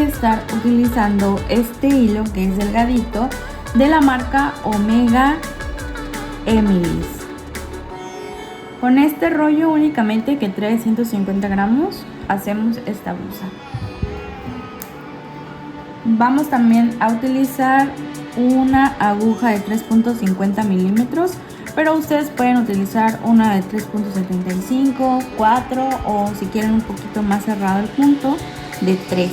estar utilizando este hilo que es delgadito de la marca Omega Emilis. Con este rollo únicamente que trae 150 gramos hacemos esta blusa. Vamos también a utilizar una aguja de 3.50 milímetros, pero ustedes pueden utilizar una de 3.75, 4 o si quieren un poquito más cerrado el punto, de 3.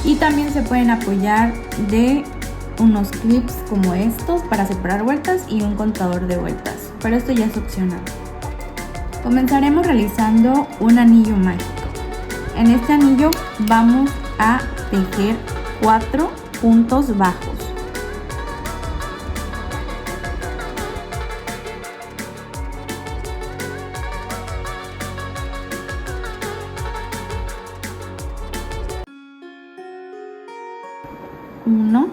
Y también se pueden apoyar de unos clips como estos para separar vueltas y un contador de vueltas, pero esto ya es opcional. Comenzaremos realizando un anillo mágico. En este anillo vamos a tejer 4 puntos bajos. Uno,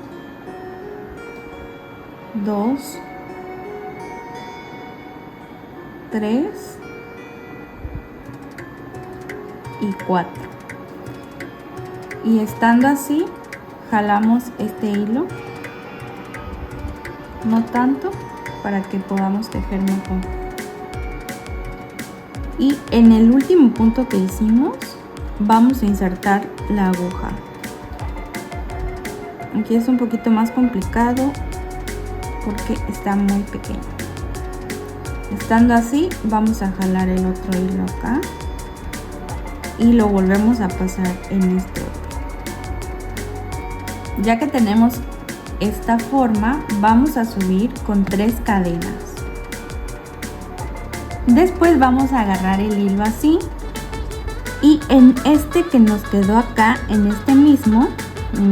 2, 3 y 4. Y estando así, jalamos este hilo, no tanto, para que podamos tejer mejor. Y en el último punto que hicimos, vamos a insertar la aguja. Aquí es un poquito más complicado porque está muy pequeño. Estando así, vamos a jalar el otro hilo acá y lo volvemos a pasar en este otro. Ya que tenemos esta forma, vamos a subir con 3 cadenas. Después vamos a agarrar el hilo así y en este que nos quedó acá, en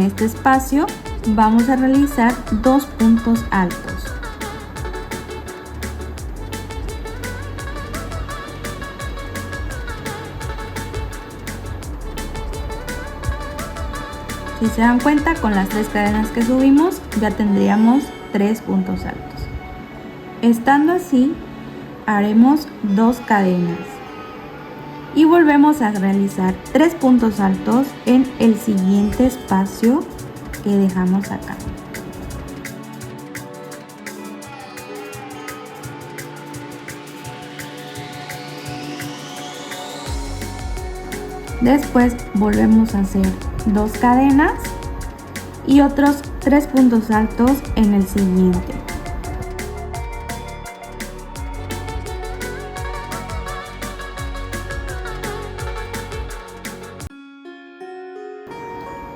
este espacio, vamos a realizar 2 puntos altos. Si se dan cuenta, con las 3 cadenas que subimos ya tendríamos 3 puntos altos. Estando así, haremos 2 cadenas y volvemos a realizar 3 puntos altos en el siguiente espacio que dejamos acá. Después volvemos a hacer 2 cadenas y otros 3 puntos altos en el siguiente.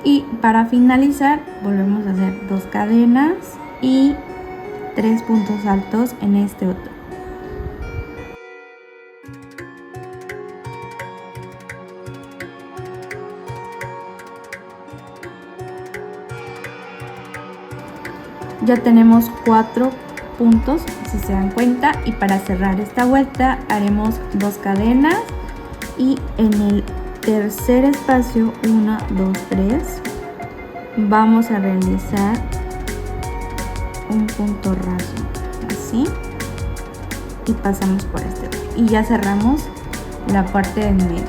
Y para finalizar volvemos a hacer 2 cadenas y 3 puntos altos en este otro. Ya tenemos 4 puntos, si se dan cuenta, y para cerrar esta vuelta haremos 2 cadenas y en el tercer espacio, 1, 2, 3, vamos a realizar un punto raso, así, y pasamos por este otro. Y ya cerramos la parte de en medio.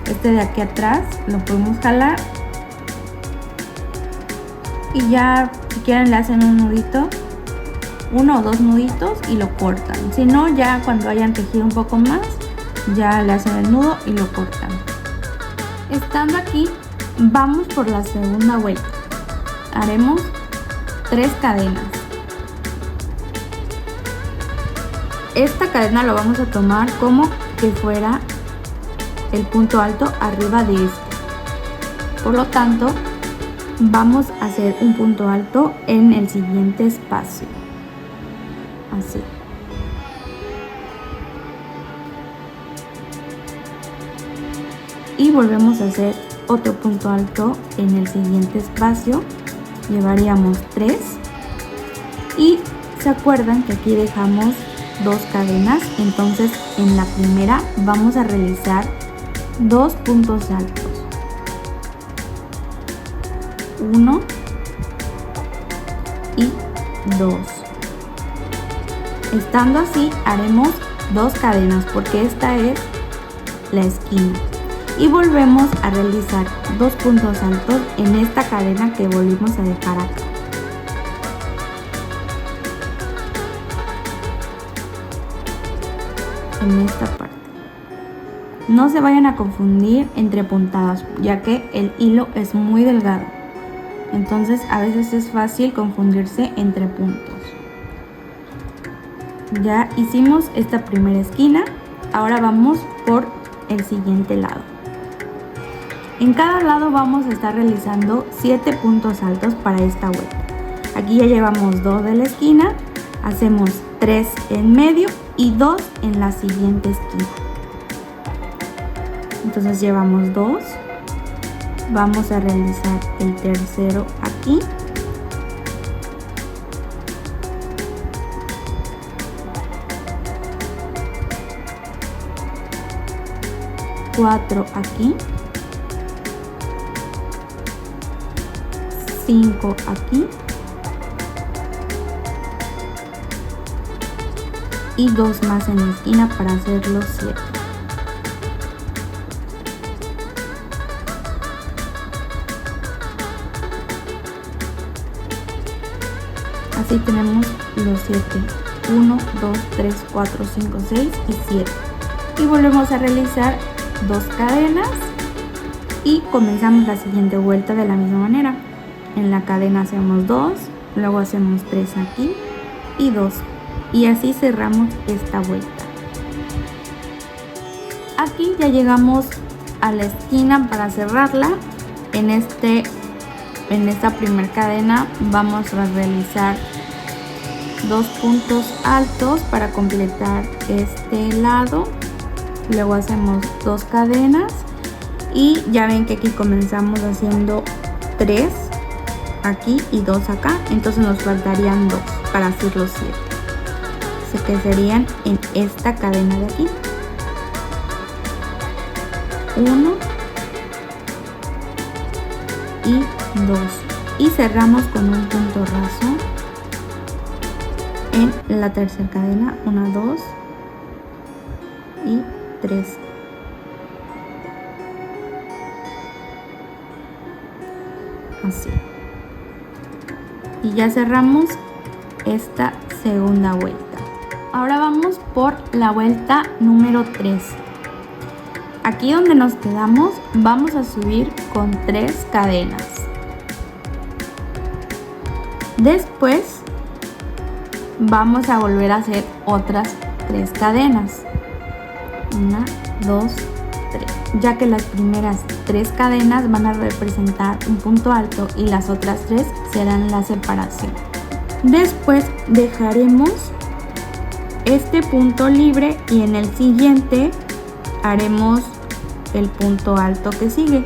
Este de aquí atrás lo podemos jalar y ya, si quieren, le hacen un nudito, 1 o 2 nuditos y lo cortan. Si no, ya cuando hayan tejido un poco más, ya le hacen el nudo y lo cortan. Estando aquí, vamos por la segunda vuelta. Haremos 3 cadenas. Esta cadena lo vamos a tomar como que fuera el punto alto arriba de este. Por lo tanto, vamos a hacer un punto alto en el siguiente espacio. Así. Y volvemos a hacer otro punto alto en el siguiente espacio. Llevaríamos 3 y se acuerdan que aquí dejamos 2 cadenas, entonces en la primera vamos a realizar 2 puntos altos, 1 y 2. Estando así, haremos 2 cadenas porque esta es la esquina. y volvemos a realizar 2 puntos altos en esta cadena que volvimos a dejar acá. En esta parte. No se vayan a confundir entre puntadas, ya que el hilo es muy delgado. Entonces a veces es fácil confundirse entre puntos. Ya hicimos esta primera esquina, ahora vamos por el siguiente lado. En cada lado vamos a estar realizando 7 puntos altos para esta vuelta. Aquí ya llevamos 2 de la esquina, hacemos 3 en medio y 2 en la siguiente esquina. Entonces llevamos 2, vamos a realizar el tercero aquí. Cuatro aquí, 5 aquí y 2 más en la esquina para hacer los 7. Así tenemos los 7, 1, 2, 3, 4, 5, 6 y 7. Y volvemos a realizar 2 cadenas y comenzamos la siguiente vuelta de la misma manera. En la cadena hacemos 2, luego hacemos 3 aquí y 2, y así cerramos esta vuelta. Aquí ya llegamos a la esquina para cerrarla. En esta primera cadena vamos a realizar 2 puntos altos para completar este lado. Luego hacemos 2 cadenas y ya ven que aquí comenzamos haciendo 3 aquí y 2 acá, entonces nos faltarían 2 para hacer los 7. Así que serían en esta cadena de aquí. 1 y 2 y cerramos con un punto raso en la tercera cadena. 1, 2 y 3. Así. Y ya cerramos esta segunda vuelta. Ahora vamos por la vuelta número 3. Aquí donde nos quedamos vamos a subir con 3 cadenas. Después vamos a volver a hacer otras 3 cadenas. 1, 2, 3. Ya que las primeras 3 cadenas van a representar un punto alto y las otras 3 serán la separación. Después dejaremos este punto libre y en el siguiente haremos el punto alto que sigue.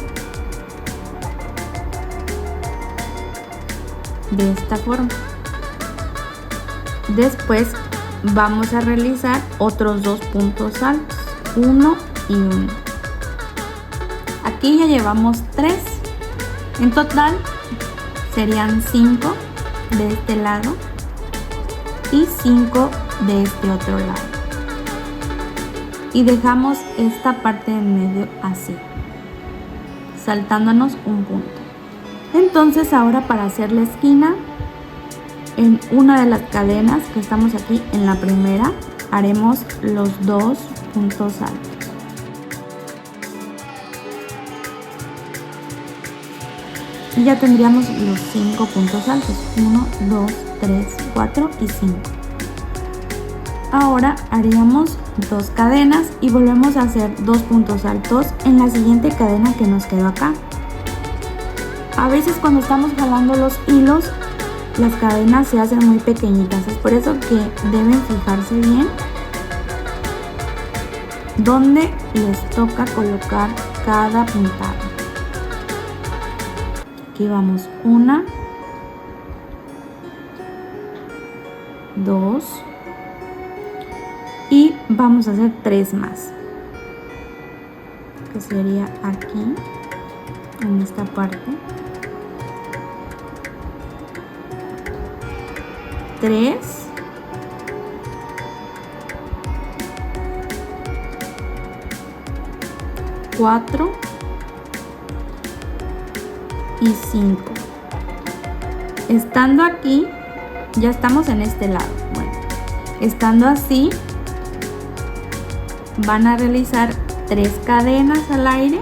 De esta forma. Después vamos a realizar otros 2 puntos altos, 1 y 1. Aquí ya llevamos 3. En total serían 5 de este lado y 5 de este otro lado. Y dejamos esta parte en medio así, saltándonos un punto. Entonces ahora para hacer la esquina, en una de las cadenas que estamos aquí en la primera, haremos los 2 puntos altos. Y ya tendríamos los 5 puntos altos. 1, 2, 3, 4 y 5. Ahora haríamos 2 cadenas y volvemos a hacer 2 puntos altos en la siguiente cadena que nos quedó acá. A veces cuando estamos jalando los hilos, las cadenas se hacen muy pequeñitas. Es por eso que deben fijarse bien dónde les toca colocar cada puntada. Aquí vamos 1, 2 y vamos a hacer 3 más, que sería aquí en esta parte. 3 4 y 5. Estando aquí, ya estamos en este lado. Bueno, estando así, van a realizar 3 cadenas al aire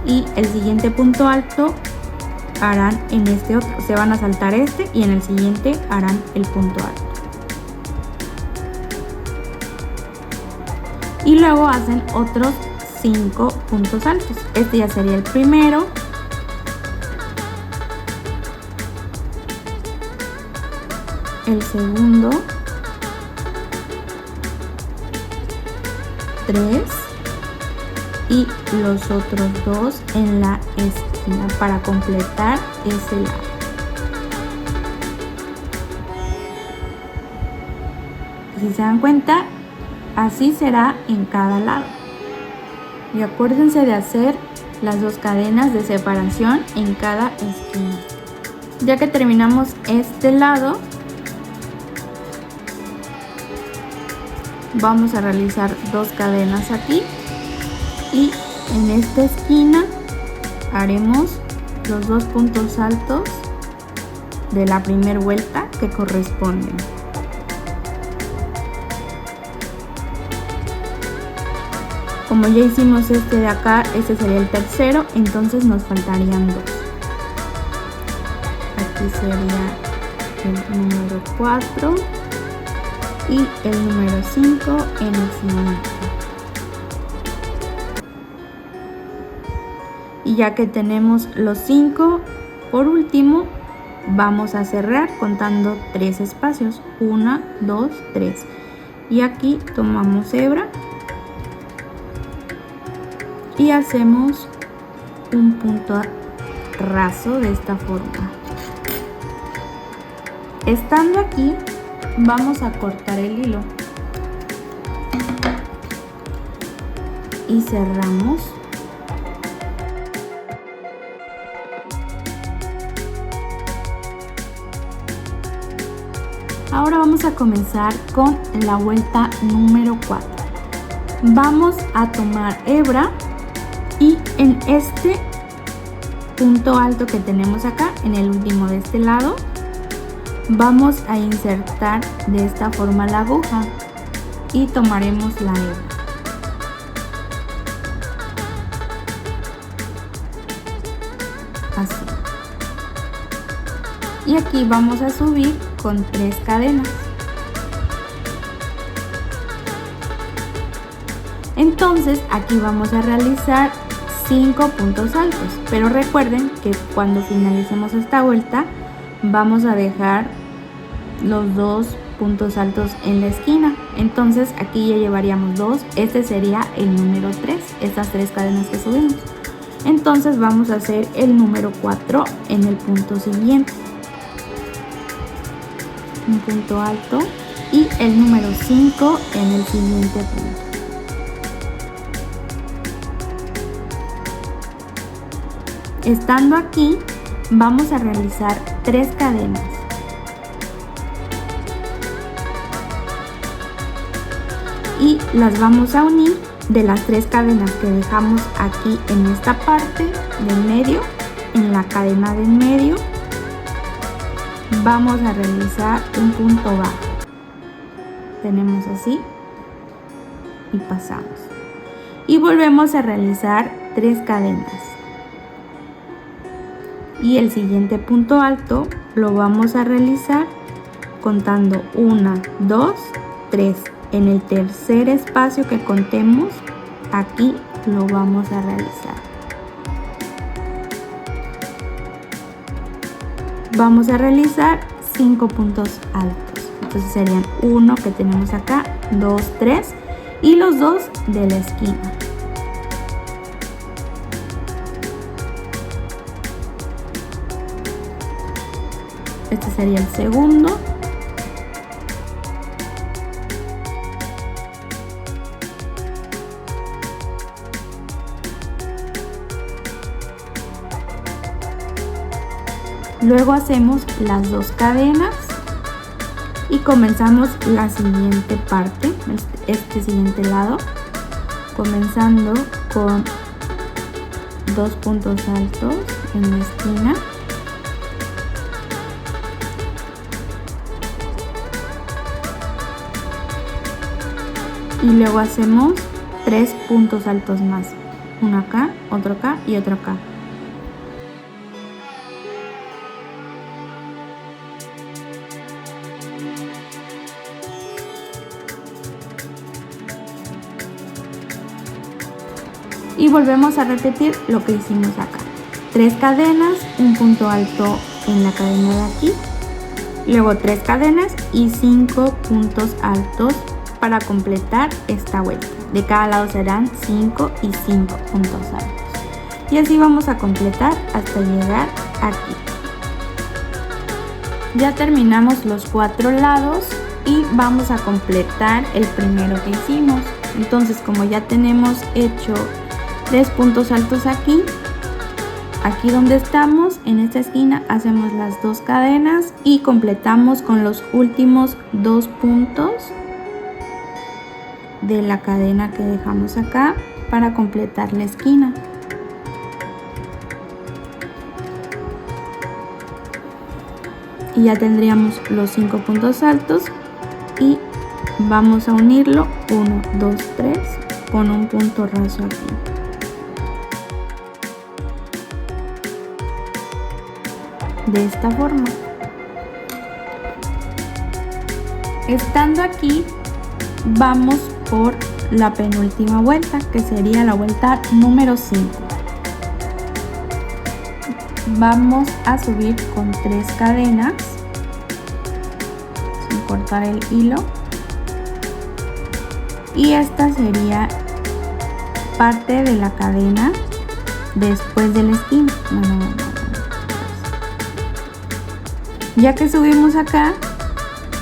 y el siguiente punto alto harán en este otro. Se van a saltar este y en el siguiente harán el punto alto. Y luego hacen otros 5 puntos altos. Este ya sería el primero. El segundo. 3. Y los otros 2 en la esquina para completar ese lado. Si se dan cuenta, así será en cada lado. Y acuérdense de hacer las 2 cadenas de separación en cada esquina. Ya que terminamos este lado, vamos a realizar 2 cadenas aquí y en esta esquina haremos los 2 puntos altos de la primera vuelta que corresponden. Como ya hicimos este de acá, este sería el tercero, entonces nos faltarían 2. Aquí sería el número 4 y el número 5 en el siguiente. Y ya que tenemos los 5, por último vamos a cerrar contando 3 espacios. 1, 2, 3. Y aquí tomamos hebra y hacemos un punto raso de esta forma. Estando aquí, vamos a cortar el hilo y cerramos. Ahora vamos a comenzar con la vuelta número 4. Vamos a tomar hebra y en este punto alto que tenemos acá, en el último de este lado, vamos a insertar de esta forma la aguja y tomaremos la hebra. Así. Y aquí vamos a subir con 3 cadenas. Entonces aquí vamos a realizar 5 puntos altos, pero recuerden que cuando finalicemos esta vuelta vamos a dejar los 2 puntos altos en la esquina. Entonces aquí ya llevaríamos 2, este sería el número 3, estas 3 cadenas que subimos. Entonces vamos a hacer el número 4 en el punto siguiente, un punto alto, y el número 5 en el siguiente punto. Estando aquí, vamos a realizar 3 cadenas. Y las vamos a unir de las 3 cadenas que dejamos aquí en esta parte del medio, en la cadena del medio. Vamos a realizar un punto bajo. Tenemos así y pasamos. Y volvemos a realizar 3 cadenas. Y el siguiente punto alto lo vamos a realizar contando 1, 2, 3. En el tercer espacio que contemos, aquí lo vamos a realizar. Vamos a realizar 5 puntos altos. Entonces serían 1 que tenemos acá, 2, 3 y los 2 de la esquina. Este sería el segundo. Luego hacemos las 2 cadenas y comenzamos la siguiente parte, este siguiente lado, comenzando con 2 puntos altos en la esquina. Y luego hacemos 3 puntos altos más. Uno acá, otro acá y otro acá. Y volvemos a repetir lo que hicimos acá. 3 cadenas, un punto alto en la cadena de aquí. Luego 3 cadenas y 5 puntos altos para completar esta vuelta. De cada lado serán 5 y 5 puntos altos. Y así vamos a completar hasta llegar aquí. Ya terminamos los 4 lados y vamos a completar el primero que hicimos. Entonces, como ya tenemos hecho 3 puntos altos aquí donde estamos, en esta esquina hacemos las 2 cadenas y completamos con los últimos 2 puntos de la cadena que dejamos acá para completar la esquina. Y ya tendríamos los 5 puntos altos y vamos a unirlo 1, 2, 3 con un punto raso aquí. De esta forma. Estando aquí, vamos por la penúltima vuelta, que sería la vuelta número 5. Vamos a subir con 3 cadenas sin cortar el hilo, y esta sería parte de la cadena después de la esquina. Ya que subimos acá,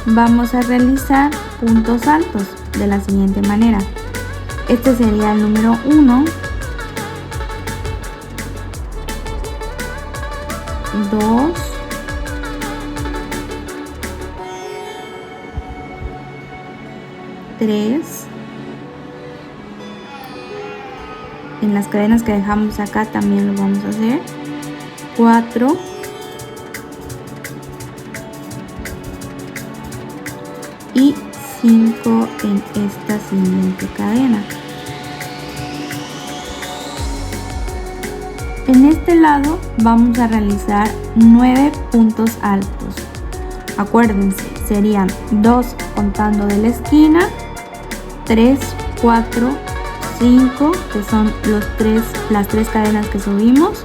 vamos a realizar puntos altos de la siguiente manera. Este sería el número 1, 2, 3. En las cadenas que dejamos acá también lo vamos a hacer. 4. Y 5 en esta siguiente cadena. En este lado vamos a realizar 9 puntos altos. Acuérdense, serían 2 contando de la esquina, 3, 4, 5, que son las 3 cadenas que subimos,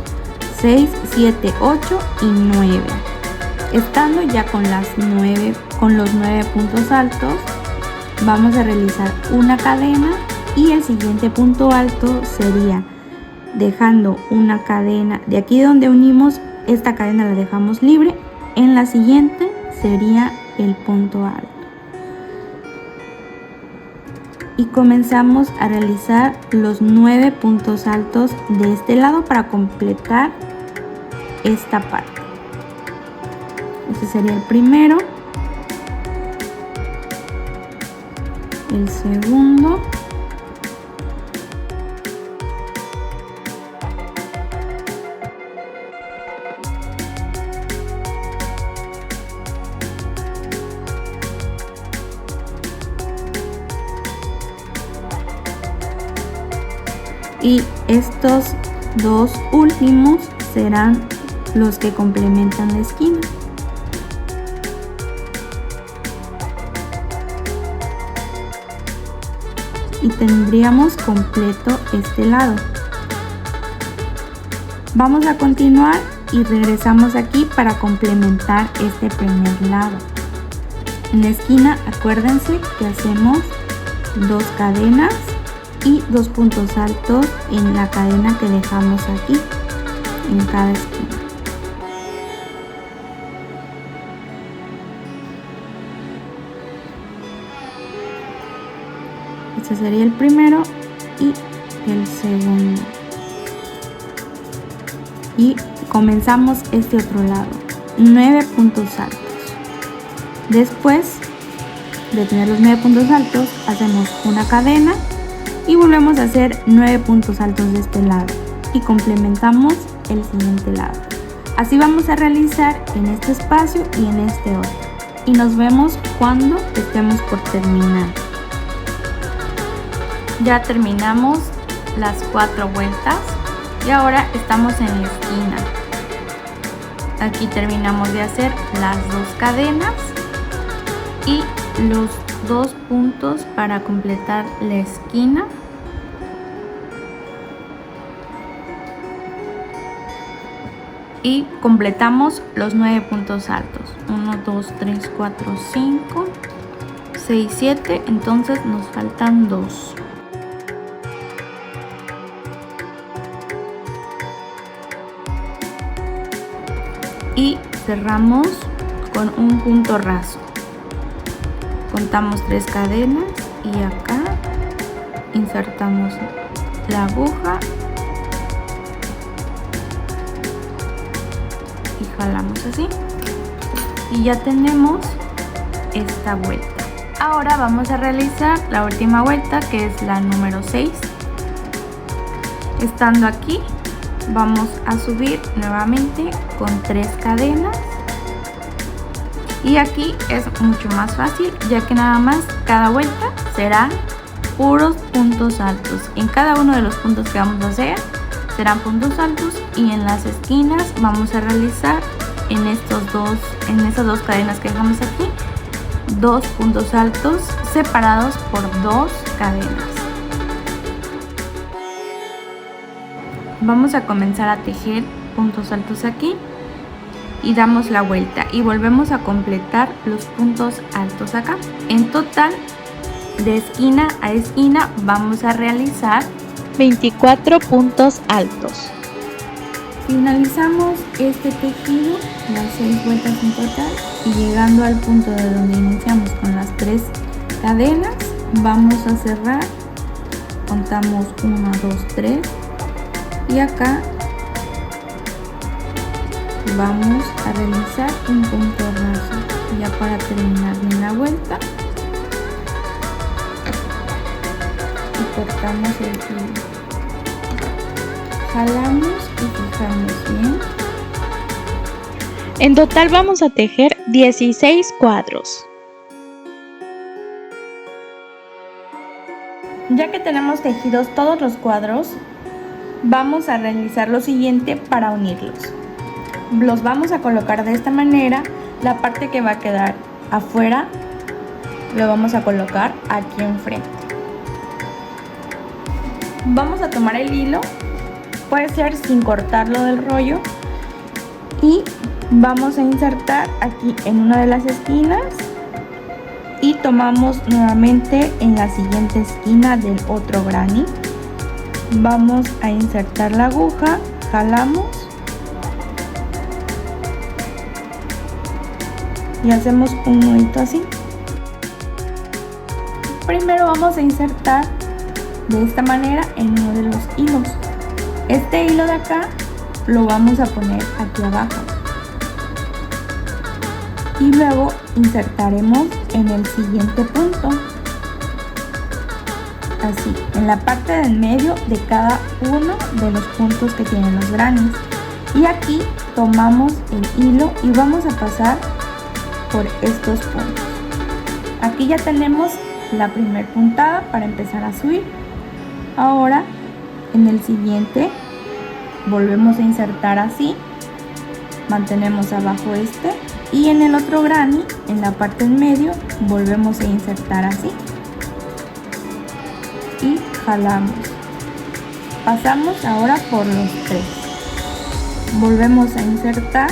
6, 7, 8 y 9. Estando ya con los 9 puntos altos, vamos a realizar una cadena y el siguiente punto alto sería dejando una cadena de aquí donde unimos, esta cadena la dejamos libre, en la siguiente sería el punto alto. Y comenzamos a realizar los 9 puntos altos de este lado para completar esta parte. Este sería el primero, el segundo, y estos 2 últimos serán los que complementan la esquina. Y tendríamos completo este lado. Vamos a continuar y regresamos aquí para complementar este primer lado. En la esquina, acuérdense que hacemos 2 cadenas y 2 puntos altos en la cadena que dejamos aquí en cada esquina. Este sería el primero y el segundo. Y comenzamos este otro lado, 9 puntos altos. Después de tener los 9 puntos altos, hacemos una cadena y volvemos a hacer 9 puntos altos de este lado. y complementamos el siguiente lado. Así vamos a realizar en este espacio y en este otro. Y nos vemos cuando estemos por terminar. Ya terminamos las 4 vueltas y ahora estamos en la esquina. Aquí terminamos de hacer las 2 cadenas y los 2 puntos para completar la esquina. Y completamos los 9 puntos altos. 1, 2, 3, 4, 5, 6, 7. Entonces nos faltan 2. Y cerramos con un punto raso. Contamos 3 cadenas y acá insertamos la aguja y jalamos así y ya tenemos esta vuelta. Ahora vamos a realizar la última vuelta, que es la número 6. Estando aquí vamos a subir nuevamente con 3 cadenas y aquí es mucho más fácil, ya que nada más cada vuelta serán puros puntos altos. En cada uno de los puntos que vamos a hacer serán puntos altos y en las esquinas vamos a realizar en esas 2 cadenas que dejamos aquí 2 puntos altos separados por 2 cadenas. Vamos a comenzar a tejer puntos altos aquí y damos la vuelta y volvemos a completar los puntos altos acá. En total, de esquina a esquina vamos a realizar 24 puntos altos. Finalizamos este tejido, las 6 vueltas en total, y llegando al punto de donde iniciamos con las 3 cadenas, vamos a cerrar, contamos 1, 2, 3 y acá vamos a realizar un punto raso ya para terminar bien la vuelta y cortamos el hilo, jalamos y fijamos bien. En total vamos a tejer 16 cuadros. Ya que tenemos tejidos todos los cuadros, vamos a realizar lo siguiente para unirlos. Los vamos a colocar de esta manera. La parte que va a quedar afuera lo vamos a colocar aquí enfrente. Vamos a tomar el hilo, puede ser sin cortarlo del rollo, y vamos a insertar aquí en una de las esquinas y tomamos nuevamente en la siguiente esquina del otro granny. Vamos a insertar la aguja, jalamos y hacemos un nudito así. Primero vamos a insertar de esta manera en uno de los hilos. Este hilo de acá lo vamos a poner aquí abajo y luego insertaremos en el siguiente punto, así, en la parte del medio de cada uno de los puntos que tienen los grannies. Y aquí tomamos el hilo y vamos a pasar por estos puntos. Aquí ya tenemos la primer puntada para empezar a subir. Ahora en el siguiente volvemos a insertar así, mantenemos abajo este, y en el otro granny, en la parte en medio, volvemos a insertar así y jalamos. Pasamos ahora por los 3, volvemos a insertar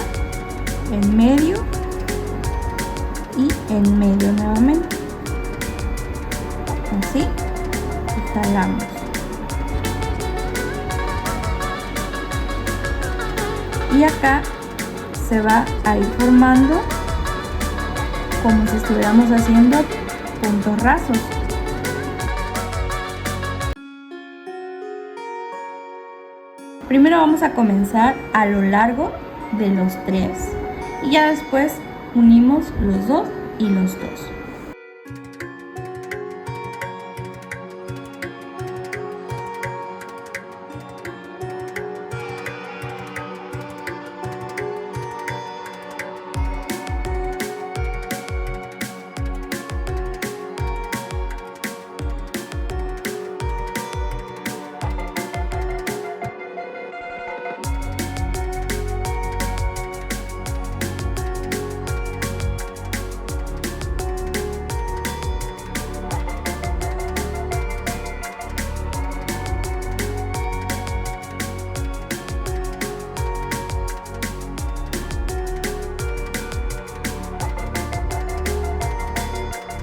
en medio y en medio nuevamente, así, y jalamos. Y acá se va a ir formando como si estuviéramos haciendo puntos rasos. Primero vamos a comenzar a lo largo de los 3 y ya después unimos los 2 y los 2.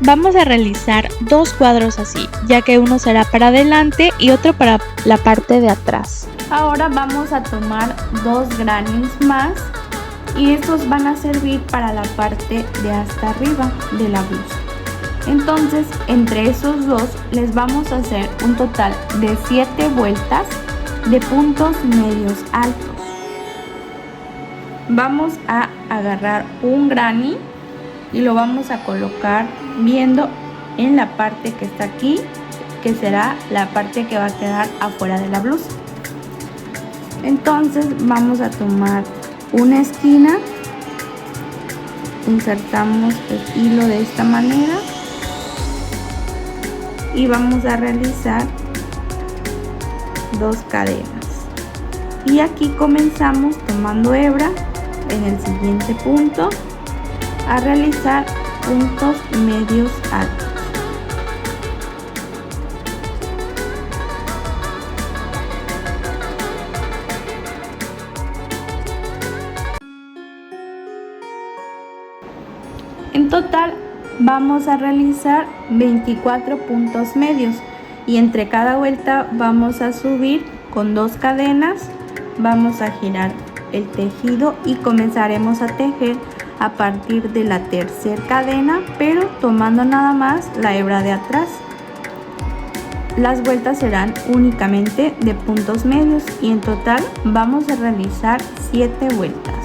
Vamos a realizar 2 cuadros así, ya que uno será para adelante y otro para la parte de atrás. Ahora vamos a tomar 2 grannies más y estos van a servir para la parte de hasta arriba de la blusa. Entonces, entre esos dos les vamos a hacer un total de 7 vueltas de puntos medios altos. Vamos a agarrar un granny y lo vamos a colocar viendo en la parte que está aquí, que será la parte que va a quedar afuera de la blusa. Entonces vamos a tomar una esquina, insertamos el hilo de esta manera y vamos a realizar 2 cadenas. Y aquí comenzamos tomando hebra en el siguiente punto a realizar puntos medios altos. En total vamos a realizar 24 puntos medios y entre cada vuelta vamos a subir con 2 cadenas, vamos a girar el tejido y comenzaremos a tejer a partir de la tercera cadena, pero tomando nada más la hebra de atrás. Las vueltas serán únicamente de puntos medios y en total vamos a realizar 7 vueltas.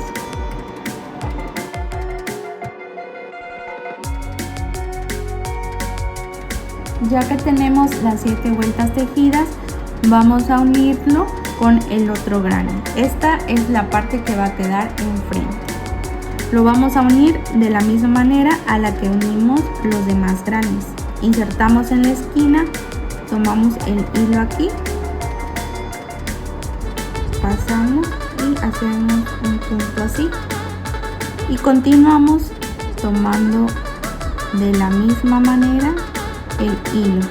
Ya que tenemos las 7 vueltas tejidas, vamos a unirlo con el otro granny. Esta es la parte que va a quedar enfrente. Lo vamos a unir de la misma manera a la que unimos los demás grannies. Insertamos en la esquina, tomamos el hilo aquí, pasamos y hacemos un punto así y continuamos tomando de la misma manera el hilo.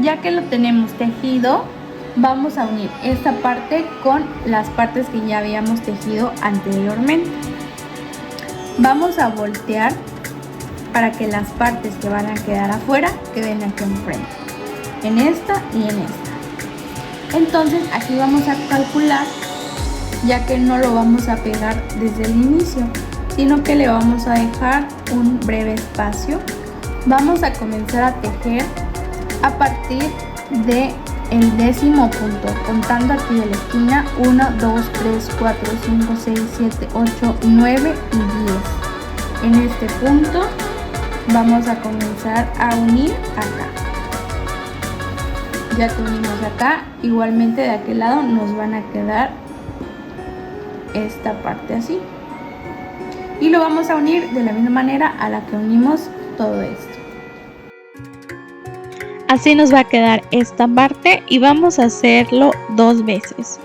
Ya que lo tenemos tejido, vamos a unir esta parte con las partes que ya habíamos tejido anteriormente. Vamos a voltear para que las partes que van a quedar afuera queden aquí enfrente, en esta y en esta. Entonces aquí vamos a calcular, ya que no lo vamos a pegar desde el inicio, sino que le vamos a dejar un breve espacio. Vamos a comenzar a tejer a partir de el 10º punto, contando aquí de la esquina 1, 2, 3, 4, 5, 6, 7, 8, 9 y 10. En este punto vamos a comenzar a unir acá. Ya que unimos acá, igualmente de aquel lado nos van a quedar esta parte así. Y lo vamos a unir de la misma manera a la que unimos todo esto. Así nos va a quedar esta parte y vamos a hacerlo 2 veces.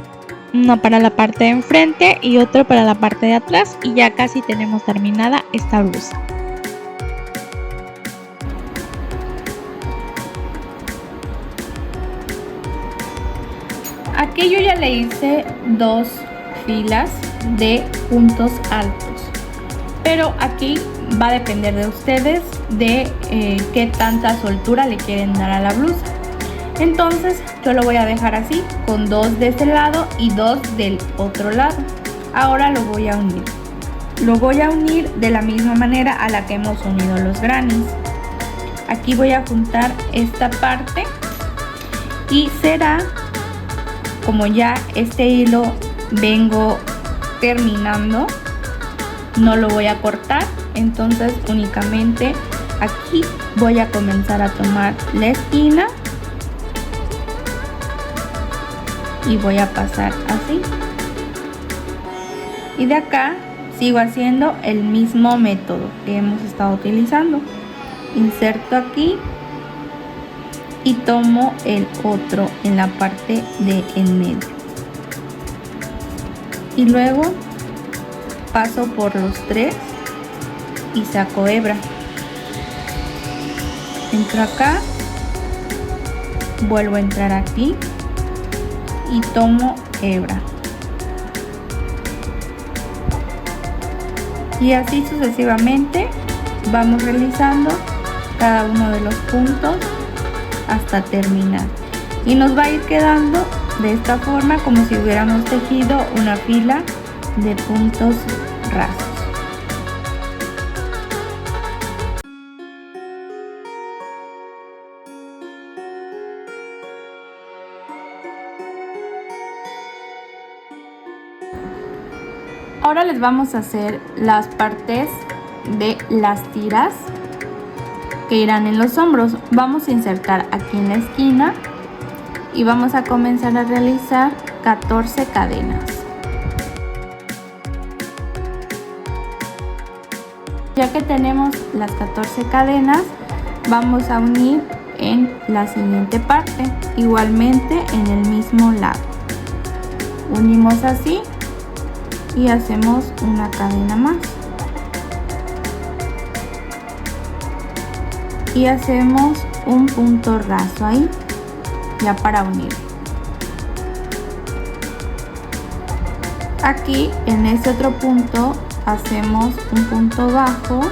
Uno para la parte de enfrente y otro para la parte de atrás y ya casi tenemos terminada esta blusa. Aquí yo ya le hice 2 filas de puntos altos, pero aquí va a depender de ustedes de qué tanta soltura le quieren dar a la blusa. Entonces yo lo voy a dejar así, con 2 de este lado y 2 del otro lado. Ahora lo voy a unir. Lo voy a unir de la misma manera a la que hemos unido los grannies. Aquí voy a juntar esta parte y será, como ya este hilo vengo terminando, no lo voy a cortar, entonces únicamente aquí voy a comenzar a tomar la esquina y voy a pasar así, y de acá sigo haciendo el mismo método que hemos estado utilizando. Inserto aquí y tomo el otro en la parte de en medio y luego paso por los 3 y saco hebra. Entro acá, vuelvo a entrar aquí y tomo hebra. Y así sucesivamente vamos realizando cada uno de los puntos hasta terminar. Y nos va a ir quedando de esta forma como si hubiéramos tejido una fila de puntos rasos. Ahora les vamos a hacer las partes de las tiras que irán en los hombros. Vamos a insertar aquí en la esquina y vamos a comenzar a realizar 14 cadenas. Ya que tenemos las 14 cadenas, vamos a unir en la siguiente parte, igualmente en el mismo lado. Unimos así y hacemos una cadena más y hacemos un punto raso ahí, ya para unir. Aquí en este otro punto hacemos un punto bajo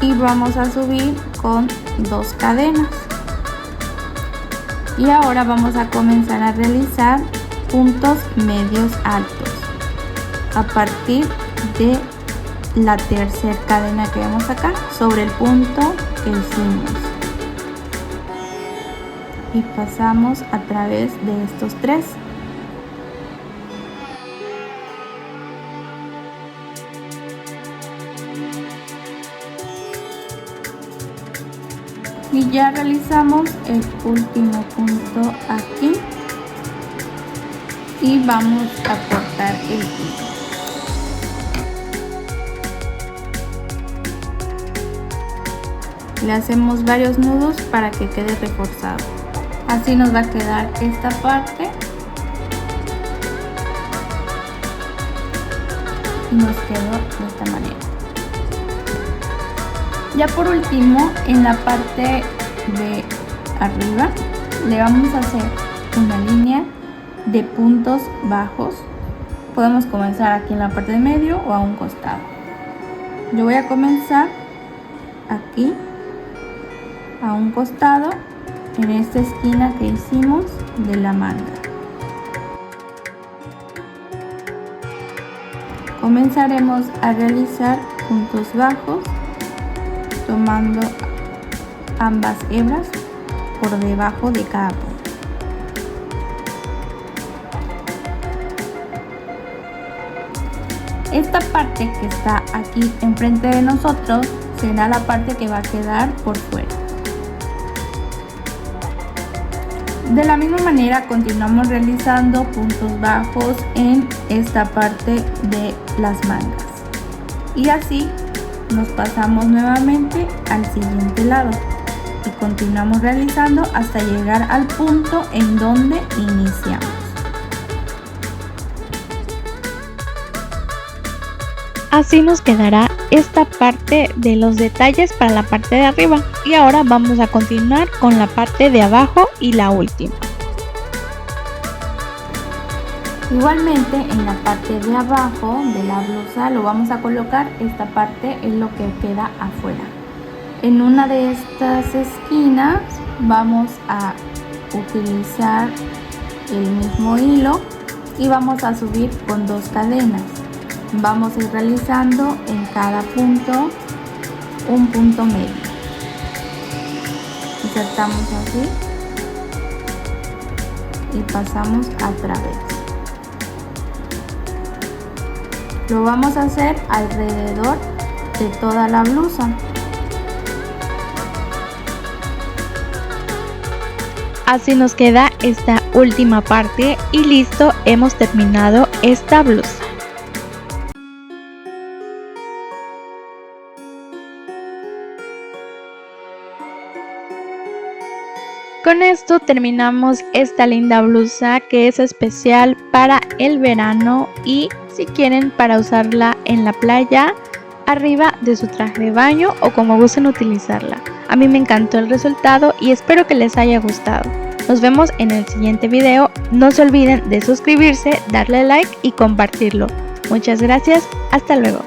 y vamos a subir con 2 cadenas. Y ahora vamos a comenzar a realizar puntos medios altos a partir de la tercera cadena que vemos acá sobre el punto que hicimos y pasamos a través de estos 3. Y ya realizamos el último punto aquí y vamos a cortar el hilo. Le hacemos varios nudos para que quede reforzado. Así nos va a quedar esta parte y nos quedó de esta manera. Ya por último, en la parte de arriba le vamos a hacer una línea de puntos bajos. Podemos comenzar aquí en la parte de medio o a un costado. Yo voy a comenzar aquí a un costado en esta esquina que hicimos de la manga. Comenzaremos a realizar puntos bajos tomando ambas hebras por debajo de cada punto. Esta parte que está aquí enfrente de nosotros será la parte que va a quedar por fuera. De la misma manera continuamos realizando puntos bajos en esta parte de las mangas y así nos pasamos nuevamente al siguiente lado y continuamos realizando hasta llegar al punto en donde iniciamos. Así nos quedará esta parte de los detalles para la parte de arriba y ahora vamos a continuar con la parte de abajo y la última. Igualmente en la parte de abajo de la blusa lo vamos a colocar, esta parte es lo que queda afuera. En una de estas esquinas vamos a utilizar el mismo hilo y vamos a subir con 2 cadenas. Vamos a ir realizando en cada punto un punto medio. Insertamos así y pasamos a través. Lo vamos a hacer alrededor de toda la blusa. Así nos queda esta última parte y listo, hemos terminado esta blusa. Con esto terminamos esta linda blusa que es especial para el verano y si quieren para usarla en la playa, arriba de su traje de baño o como gusten utilizarla. A mí me encantó el resultado y espero que les haya gustado. Nos vemos en el siguiente video. No se olviden de suscribirse, darle like y compartirlo. Muchas gracias. Hasta luego.